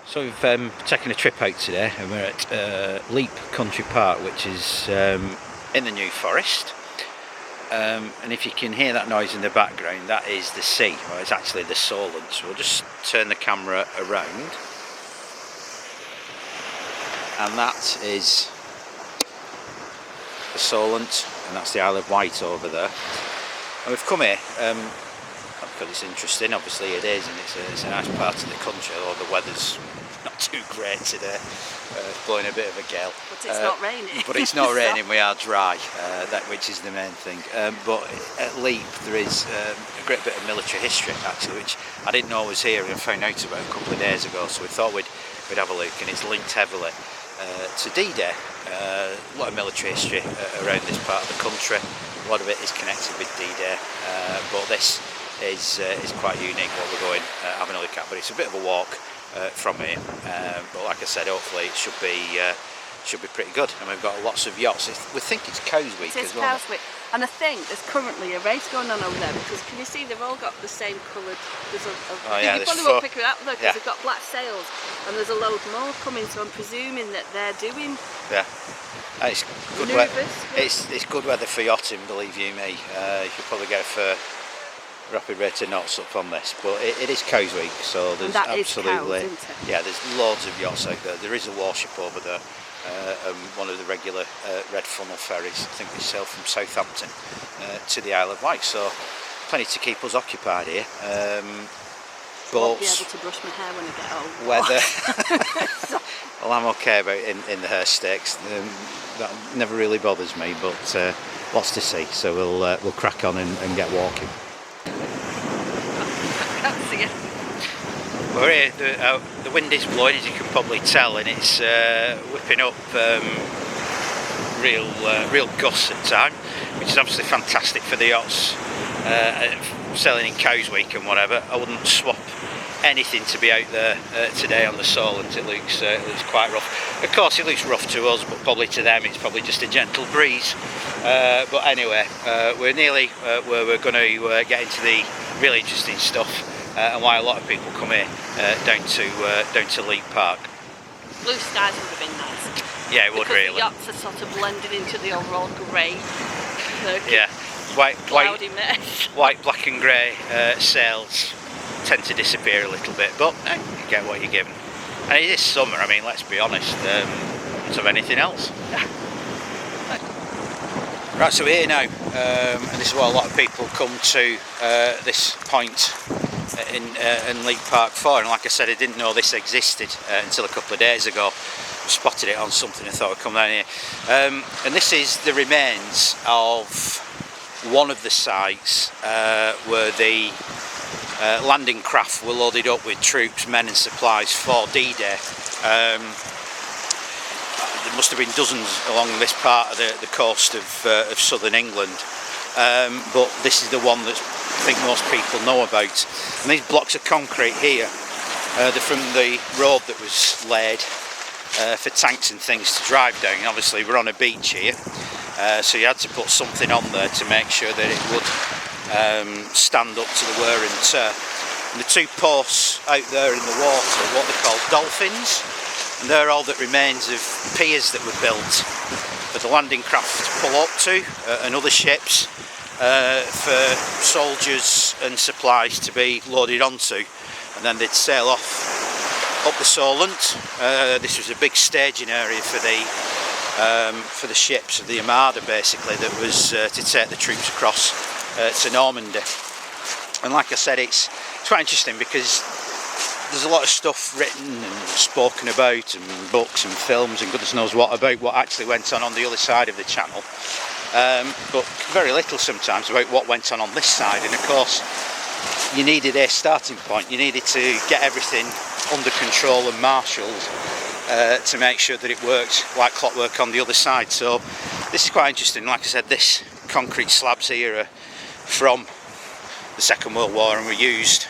So we've taken a trip out today and we're at Lepe Country Park, which is in the New Forest. And if you can hear that noise in the background, that is the sea. Well, it's actually the Solent. So we'll just turn the camera around. And that is the Solent, and that's the Isle of Wight over there. And we've come here because it's interesting. Obviously it is, and it's a nice part of the country, although the weather's not too great today. Blowing a bit of a gale. But it's not raining. But it's not raining, we are dry, which is the main thing. But at Lepe there is a great bit of military history actually, which I didn't know was here, and I found out about a couple of days ago, so we thought we'd have a look, and it's linked heavily to D-Day. A lot of military history around this part of the country. A lot of it is connected with D-Day, but this is quite unique what we're going having a look at. But it's a bit of a walk from here, but like I said, hopefully it should be pretty good. And we've got lots of yachts. We think it's Cows Week as well. It is Cows Week, and I think there's currently a race going on over there, because can you see they've all got the same coloured. There's you probably won't pick it up though, because they've got black sails, and there's a load more coming. So I'm presuming that they're doing. Yeah. It's good weather. It's good weather for yachting, believe you me. You could probably go for rapid rate of knots up on this, but it is Cows Week, so there's absolutely there's loads of yachts out there. There is a warship over there, one of the regular red funnel ferries. I think they sail from Southampton to the Isle of Wight, so plenty to keep us occupied here. But won't be able to brush my hair when I get home. Weather. Well, I'm okay about in the hair stakes. That never really bothers me, but lots to see. So we'll crack on and get walking. We're here. The wind is blowing, as you can probably tell, and it's whipping up real gusts at time, which is obviously fantastic for the yachts sailing in Cows Week and whatever. I wouldn't swap anything to be out there today on the Solent. It looks quite rough. Of course it looks rough to us, but probably to them it's probably just a gentle breeze. But anyway, we're nearly where we're going to get into the really interesting stuff, and why a lot of people come here down to Lepe Park. Blue skies would have been nice. Yeah, it would really. The yachts are sort of blended into the overall grey. Yeah, cloudy mess. White, black and grey sails tend to disappear a little bit, but you get what you're given. And it is summer. I mean, let's be honest. It's of anything else. Right, so we're here now, and this is what a lot of people come to this point in Lepe Park for. And like I said, I didn't know this existed until a couple of days ago. I spotted it on something and thought I'd come down here. And this is the remains of one of the sites where the landing craft were loaded up with troops, men and supplies for D-Day. There must have been dozens along this part of the coast of southern England, but this is the one that I think most people know about. And these blocks of concrete here, they're from the road that was laid for tanks and things to drive down. Obviously we're on a beach here, so you had to put something on there to make sure that it would stand up to the wear and tear. And the two posts out there in the water are what they call dolphins, and they're all that remains of piers that were built for the landing craft to pull up to and other ships for soldiers and supplies to be loaded onto, and then they'd sail off up the Solent. This was a big staging area for the ships of the Armada, basically, that was to take the troops across to Normandy. And like I said, it's quite interesting because there's a lot of stuff written and spoken about, and books and films and goodness knows what about what actually went on the other side of the channel, but very little sometimes about what went on this side. And of course you needed a starting point. You needed to get everything under control and marshalled to make sure that it worked like clockwork on the other side. So this is quite interesting. Like I said, this concrete slabs here are from the Second World War and were used,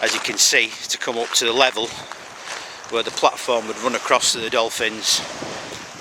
as you can see, to come up to the level where the platform would run across to the dolphins,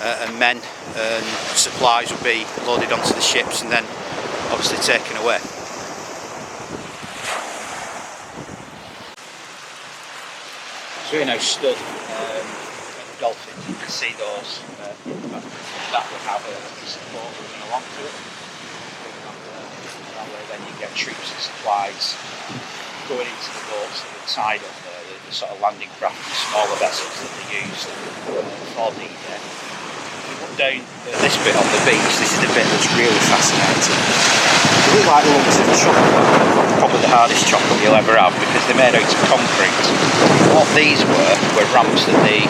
and men and supplies would be loaded onto the ships and then obviously taken away. So we're now stood at the dolphins. You can see those. That would have a support running along to it. And that way then you get troops and supplies going into the boats that are tied up there, the sort of landing craft and smaller vessels that they used for D-Day. If you look down at this bit on the beach, this is the bit that's really fascinating. They look like lumps of chocolate, probably the hardest chocolate you'll ever have because they're made out of concrete. What these were ramps that they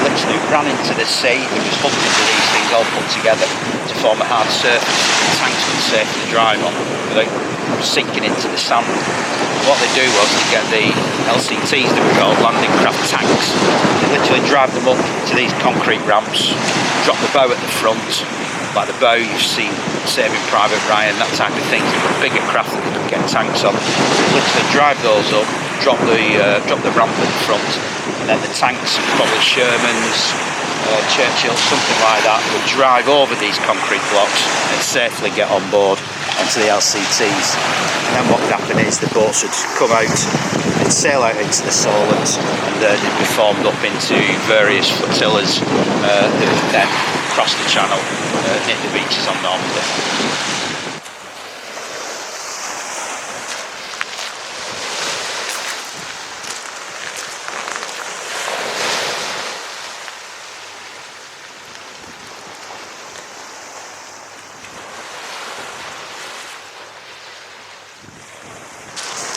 literally ran into the sea. There was hundreds of these things all put together to form a hard surface that the tanks could safely drive on without sinking into the sand. What they do was to get the LCTs that were called landing craft tanks. They literally drive them up to these concrete ramps, drop the bow at the front, like the bow you've seen Saving Private Ryan, that type of thing. They've got bigger craft that they could get tanks on. They literally drive those up, drop the ramp at the front, and then the tanks, probably Shermans, Churchill, something like that, would drive over these concrete blocks and safely get on board onto the LCTs. And then what would happen is the boats would come out and sail out into the Solent, and they'd be formed up into various flotillas that would then cross the channel and hit the beaches on Normandy.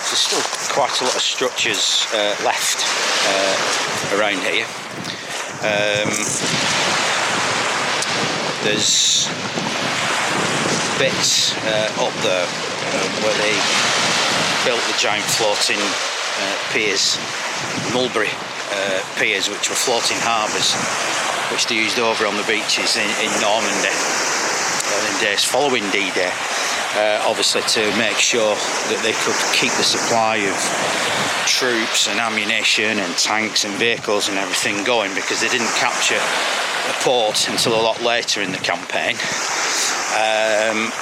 There's still quite a lot of structures left around here. There's bits up there where they built the giant floating piers, Mulberry piers, which were floating harbours, which they used over on the beaches in Normandy in days following D-Day. Obviously to make sure that they could keep the supply of troops and ammunition and tanks and vehicles and everything going, because they didn't capture a port until a lot later in the campaign.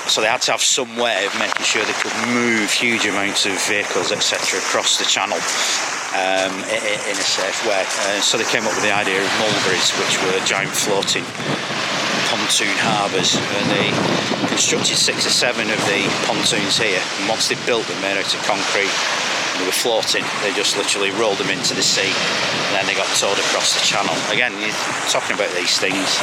So they had to have some way of making sure they could move huge amounts of vehicles, etc., across the channel in a safe way. So they came up with the idea of mulberries, which were giant floating pontoon harbours, and they constructed 6 or 7 of the pontoons here, and once they built them, made out of concrete, and they were floating, they just literally rolled them into the sea, and then they got towed across the channel. Again, you're talking about these things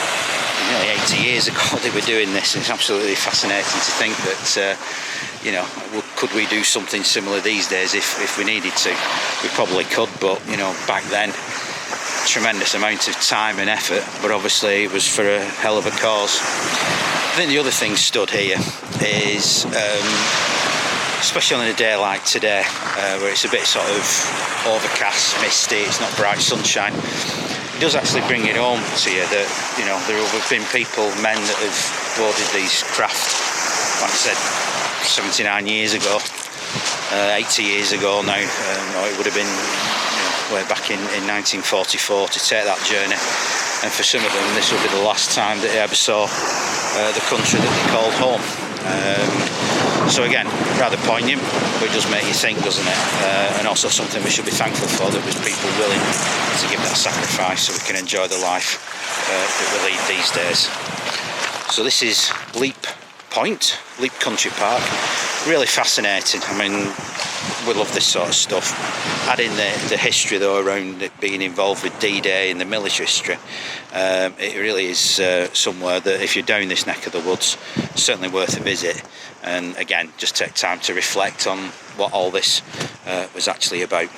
nearly 80 years ago they were doing this, and it's absolutely fascinating to think that you know, could we do something similar these days if we needed to? We probably could, but you know, back then, tremendous amount of time and effort, but obviously it was for a hell of a cause. I think the other thing stood here is, especially on a day like today, where it's a bit sort of overcast, misty, it's not bright sunshine, it does actually bring it home to you that, you know, there have been people, men that have boarded these craft, like I said, 79 years ago, 80 years ago now, or it would have been, you know, way back in 1944 to take that journey, and for some of them this will be the last time that they ever saw the country that they called home. So again, rather poignant, but it does make you think, doesn't it? And also something we should be thankful for, that there's people willing to give that sacrifice so we can enjoy the life that we lead these days. So this is Lepe Point, Lepe Country Park. Really fascinating. I mean, we love this sort of stuff. Add in the history though around it being involved with D-Day and the military history. It really is somewhere that if you're down this neck of the woods, certainly worth a visit. And again, just take time to reflect on what all this was actually about.